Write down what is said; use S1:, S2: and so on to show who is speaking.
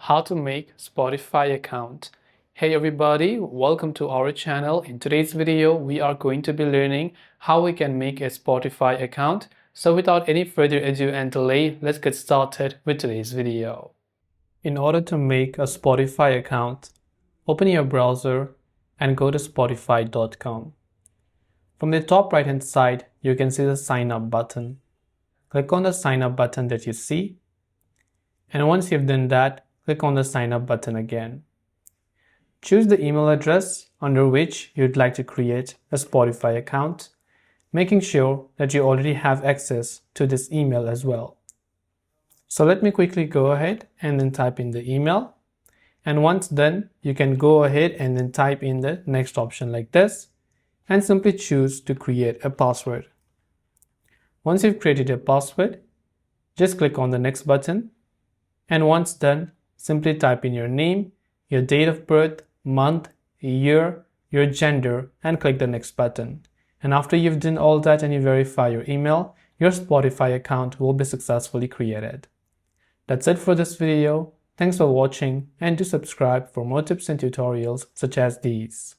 S1: How to make Spotify account. Hey everybody, welcome to our channel. In today's video, we are going to be learning how we can make a Spotify account. So without any further ado and delay, let's get started with today's video. In order to make a Spotify account, open your browser and go to spotify.com. From the top right hand side, you can see the sign up button. Click on the sign up button that you see. And once you've done that, click on the sign up button again. Choose the email address under which you'd like to create a Spotify account, making sure that you already have access to this email as well. So let me quickly go ahead and then type in the email. And once done, you can go ahead and then type in the next option like this and simply choose to create a password. Once you've created a password, just click on the next button. And once done, simply type in your name, your date of birth, month, year, your gender, and click the next button. And after you've done all that and you verify your email, your Spotify account will be successfully created. That's it for this video. Thanks for watching and do subscribe for more tips and tutorials such as these.